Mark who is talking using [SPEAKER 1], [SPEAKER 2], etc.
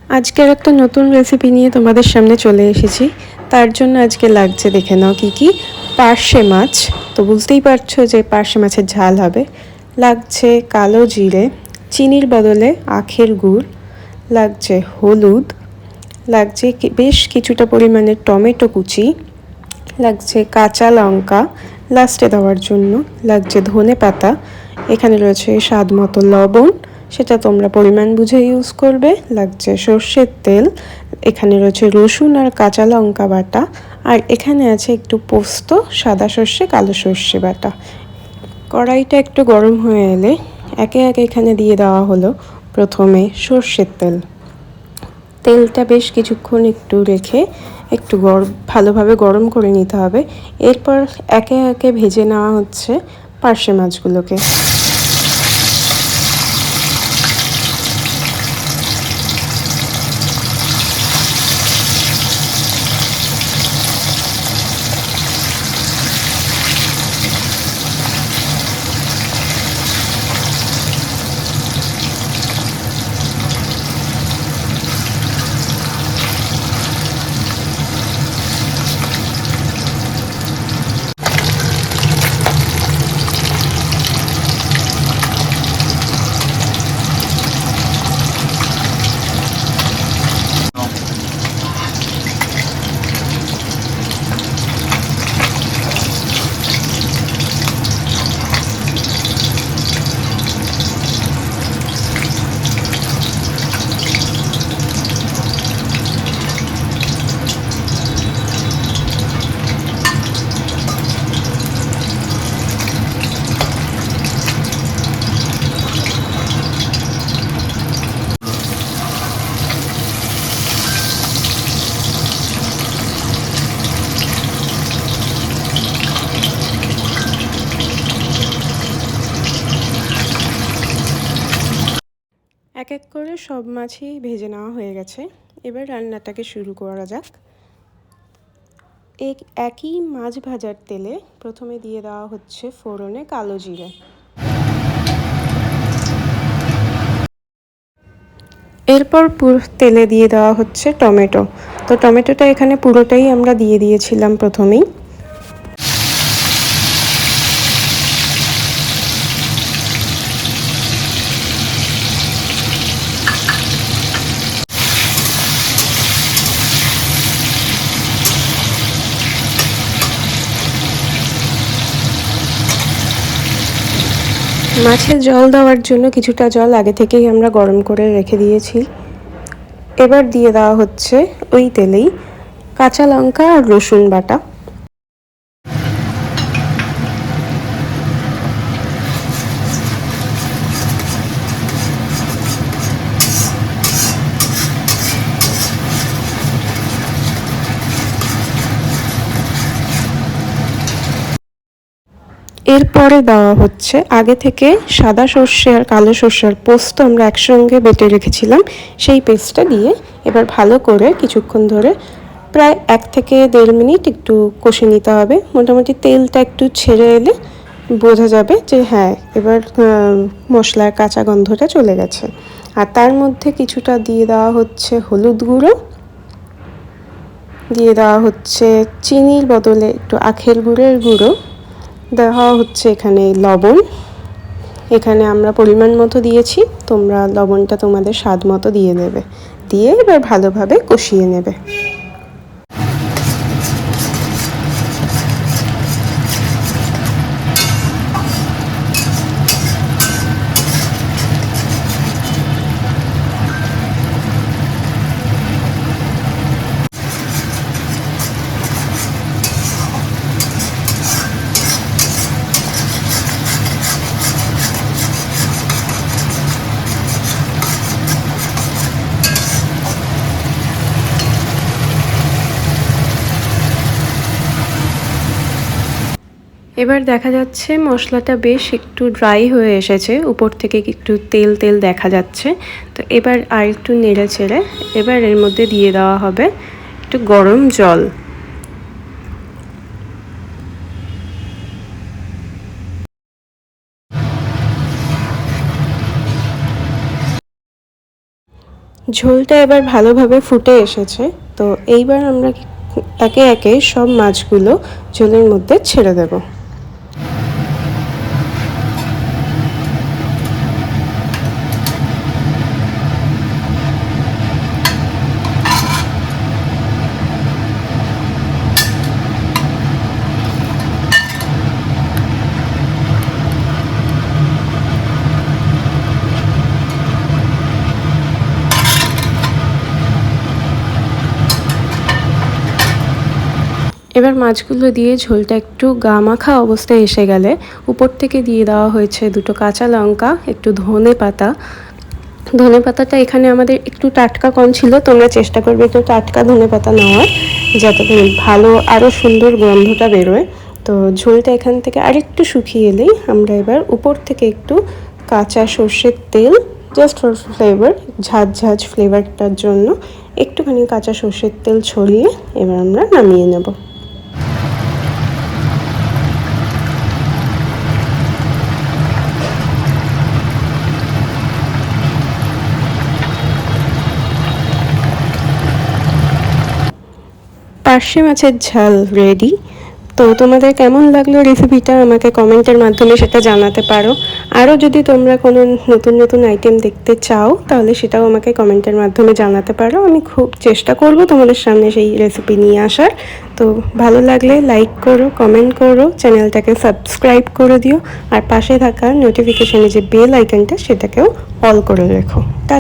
[SPEAKER 1] আজকের একটা নতুন রেসিপি নিয়ে তোমাদের সামনে চলে এসেছি। তার জন্য আজকে লাগছে, দেখে নাও কি কি। পার্শে মাছ, তো বুঝতেই পারছো যে পার্শে মাছের ঝাল হবে। লাগছে কালো জিরে, চিনির বদলে আখের গুড়, লাগছে হলুদ, লাগছে বেশ কিছুটা পরিমাণে টমেটো কুচি, লাগছে কাঁচা লঙ্কা লাস্টে দেওয়ার জন্য, লাগছে ধনে পাতা, এখানে রয়েছে স্বাদ মতো লবণ, সেটা তোমরা পরিমাণ বুঝে ইউজ করবে, লাগছে সর্ষের তেল, এখানে রয়েছে রসুন আর কাঁচা লঙ্কা বাটা, আর এখানে আছে একটু পোস্ত, সাদা সর্ষে কালো সর্ষে বাটা। কড়াইটা একটু গরম হয়ে এলে একে একে এখানে দিয়ে দেওয়া হলো প্রথমে সর্ষের তেল। তেলটা বেশ কিছুক্ষণ একটু রেখে একটু ভালোভাবে গরম করে নিতে হবে। এরপর একে একে ভেজে নেওয়া হচ্ছে পার্শে মাছগুলোকে। এক এক করে সব মাছই ভেজে নেওয়া হয়ে গেছে। এবার রান্নাটাকে শুরু করা যাক। একই মাছ ভাজার তেলে প্রথমে দিয়ে দেওয়া হচ্ছে ফোড়নে কালো জিরে, এরপর তেলে দিয়ে দেওয়া হচ্ছে টমেটো। তো টমেটোটা এখানে পুরোটাই আমরা দিয়ে দিয়েছিলাম প্রথমেই। মাছে জল দেওয়ার জন্য কিছুটা জল আগে থেকেই আমরা গরম করে রেখে দিয়েছি। এবার দিয়ে দেওয়া হচ্ছে ওই তেলেই কাঁচা লঙ্কা আর রসুন বাটা। এরপরে দেওয়া হচ্ছে আগে থেকে সাদা সর্ষে আর কালো সর্ষের পোস্ত আমরা একসঙ্গে বেটে রেখেছিলাম, সেই পেস্টটা দিয়ে এবার ভালো করে কিছুক্ষণ ধরে প্রায় 1 থেকে 1.5 মিনিট একটু কষে নিতে হবে। মোটামুটি তেলটা একটু ছেড়ে এলে বোঝা যাবে যে হ্যাঁ, এবার মশলার কাঁচা গন্ধটা চলে গেছে। আর তার মধ্যে কিছুটা দিয়ে দেওয়া হচ্ছে হলুদ গুঁড়ো, দিয়ে দেওয়া হচ্ছে চিনির বদলে একটু আখের গুড়ের গুঁড়ো, দেওয়া হচ্ছে এখানে লবণ। এখানে আমরা পরিমাণ মতো দিয়েছি, তোমরা লবণটা তোমাদের স্বাদ মতো দিয়ে দেবে। দিয়ে এবার ভালোভাবে কষিয়ে নেবে। এবার দেখা যাচ্ছে মশলাটা বেশ একটু ড্রাই হয়ে এসেছে, উপর থেকে একটু তেল তেল দেখা যাচ্ছে। তো এবার আর একটু নেড়ে চেড়ে এবার এর মধ্যে দিয়ে দেওয়া হবে একটু গরম জল। ঝোলটা এবার ভালোভাবে ফুটে এসেছে। তো এইবার আমরা একে একে সব মাছগুলো ঝোলের মধ্যে ছেড়ে দেব। এবার মাছগুলো দিয়ে ঝোলটা একটু গামাখা অবস্থায় এসে গেলে উপর থেকে দিয়ে দেওয়া হয়েছে 2টো কাঁচা লঙ্কা, একটু ধনে পাতাটা এখানে আমাদের একটু টাটকা কম ছিল, তোমরা চেষ্টা করবে একটু টাটকা ধনে পাতা নেওয়ার, যাতে ভালো আরও সুন্দর গন্ধটা বেরোয়। তো ঝোলটা এখান থেকে আরেকটু শুকিয়ে এলেই আমরা এবার উপর থেকে একটু কাঁচা সর্ষের তেল, জাস্ট ফর ফ্লেভার, ঝাঁঝ ফ্লেভারটার জন্য একটুখানি কাঁচা সর্ষের তেল ছড়িয়ে এবার আমরা নামিয়ে নেব। পার্শে মাছের ঝাল রেডি। তো তোমাদের কেমন লাগলো রেসিপিটা আমাকে কমেন্টের মাধ্যমে সেটা জানাতে পারো। আরও যদি তোমরা কোনো নতুন নতুন আইটেম দেখতে চাও তাহলে সেটাও আমাকে কমেন্টের মাধ্যমে জানাতে পারো। আমি খুব চেষ্টা করব তোমাদের সামনে সেই রেসিপি নিয়ে আসার। তো ভালো লাগলে লাইক করো, কমেন্ট করো, চ্যানেলটাকে সাবস্ক্রাইব করে দিও, আর পাশে থাকা নোটিফিকেশানে যে বেল আইকনটা সেটাকেও অল করে রেখো।